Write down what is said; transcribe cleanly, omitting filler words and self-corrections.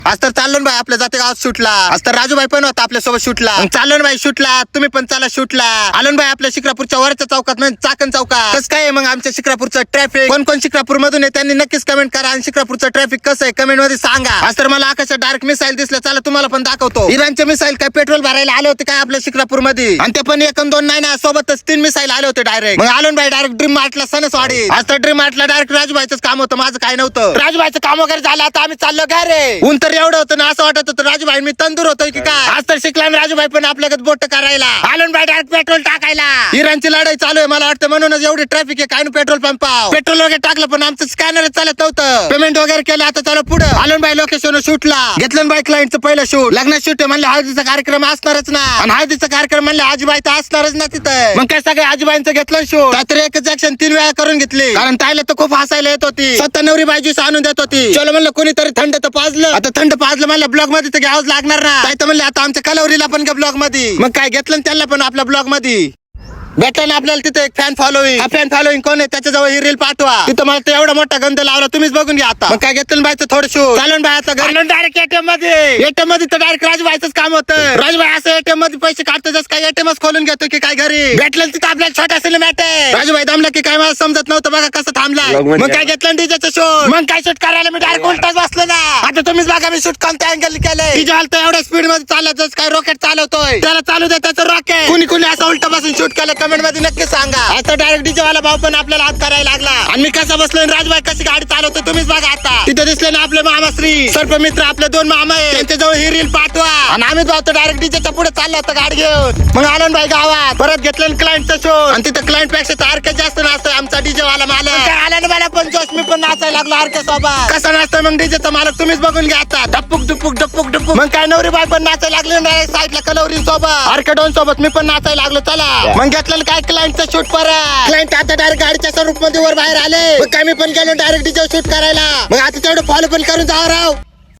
आज तर चाललो ना भाई आपल्या जाते गावात शूटला. आज तर राजूभाई पण होता आपल्या सोबत शूटला. चाललो ना भाई शूटला, तुम्ही पण चला शूटला. आलो ना भाई आपल्या शिक्रापूरच्या वरच्या चौकात म्हणजे चाकण चौकात. कसं काय मग आमच्या शिक्रापूरचं ट्रॅफिक, कोण कोण शिक्रापूर मधून आहे त्यांनी नक्कीच कमेंट करा आणि शिक्रापूरचं ट्रॅफिक कसं आहे कमेंट मध्ये सांगा. आज तर मला आकाशात डायरेक्ट मिसाईल दिसलं, चला तुम्हाला पण दाखवतो. इराणचे मिसाईल काय पेट्रोल भरायला आले होते काय आपल्या शिक्रापूर मध्ये, आणि ते पण 1 2 नाही ना, सोबतच 3 मिसाईल आले होते डायरेक्ट. मग आलो ना भाई डायरेक्ट ड्रीम मार्टला सणसवाडी. आज तर ड्रीम मार्टला डायरेक्ट राजूभाईचं काम होतं, माझं काय नव्हतं. राजूभाईचं काम वगैरे झालं, आता आम्ही चाललो घरी. ऊन तर एवढं होतं ना, असं वाटत होतं राजूभाई मी तंदूर होतोय की काय. आज तर शिकला राजूभाई पण आपल्याकडे बोट करायला आलो ना भाई डायरेक्ट पेट्रोल टाकायला. इराणची लढाई चालू आहे मला वाटतं, म्हणूनच एवढी ट्रॅफिक आहे काय पेट्रोल पंप. पेट्रोल वगैरे टाकलं पण आमचं स्कॅनर चालत नव्हतं. पेमेंट वगैरे केलं, आता चला पुढे आलो ना भाई लोकेशन शूटला. घेतलं बाई क्लायंटचं पहिलं शूट, लग्न शूट आहे म्हणलं हळदीचा कार्यक्रम असणारच ना, आणि हळदीचा कार्यक्रम म्हणलं आजीबाई तर असणारच ना तिथं. मग काय सगळे आजीबाईंचं घेतलं शूट. रात्री एकच ऍक्शन 3 वेळा करून घेतली, कारण ताईला तर खूप हसायला येत होती. स्वतः नवरी बाजूस आणून देत होती. चलो म्हणलं कोणीतरी थंड तर पाजलं, आता थंड पाजलं म्हणलं ब्लॉग मध्ये तर घ्यावंच लागणार ना. ताई तर म्हणले आता आमच्या कलवरीला पण घ्या ब्लॉग मध्ये. मग काय घेतलं त्यांना पण आपल्या ब्लॉग मध्ये भेटलं ना आपल्याला तिथे एक फॅन फॉलोईंग. हा फॅन फॉलोईंग कोण आहे त्याच्याजवळ ही रील पाठवा. तिथं मला तर एवढा मोठा गंध लावला, तुम्हीच बघून घ्या आता. मग काय घेतलं बायचं थोडं शूट चालून बाय आता घालून डायरेक्ट एटीएम मध्ये तर डायरेक्ट राजूभाईच काम होतं. राजूभाई असं एटीएम मध्ये पैसे काढतो जसं काय एटीएमच खोलून घेतो की काय घरी. भेटलं तिथं आपल्याला छोटा सिनेमॅट आहे. राजूभाई थांबला की काय मला समजत नव्हतं, बघा कसं थांबलाय. मग काय घेतलं डीजेचं शूट. मग काय शूट करायला मी डायरेक्ट उलटाच बसलो ना. आता तुम्हीच बघा मी शूट कोणत्या अँगल केलंय. डीजे हलतो एवढ्या स्पीड मध्ये चालत जसं काय रॉकेट चालवतोय. त्याला चालू दे त्याचं रॉकेट. कुणी कुणी असं उलट बसून शूट केलं कमेंट मध्ये नक्की सांगा. आता डायरेक्ट डीजे वाला भाऊ पण आपल्याला हात करायला लागला, आणि मी कसा बसलोय राजभाई कशी गाडी चालवतो तुम्हीच बघा आता. तिथे दिसले ना आपले मामाश्री सर्प मित्र, आपले 2 मामा आहे, त्यांच्याजवळ ही रील पाठवा. आणि आम्ही जातो डायरेक्ट डीजेच्या पुढे चाललो होतो गाडी घेऊन. मग आलो ना भाई गावात, परत घेतलं क्लायंटचं शोध, आणि तिथं क्लायंट पेक्षा तारखे जास्त नाचतोय आमचा डीजे वाला मालक. आला ना मला पण जोश, मी पण नाचायला लागलो आरके सोबत. कसा नाचतोय मग डीजेचा मालक तुम्हीच बघून घ्या आता. डपुक डुपुक डपुक डपुक. मग काय नवरी बाई पण नाचायला लागले साईडला कलवरी सोबत, आरके डॉन सोबत मी पण नाचायला लागलो. चला मग घेतलं काय क्लायंटचं शूट परत. क्लायंट आता डायरेक्ट गाडीच्या स्वरूप मध्ये वर बाहेर आले. मग काय मी पण गेलो डायरेक्ट डीजे शूट करायला. मग आता तेवढं फॉलो पण करून जावं राव.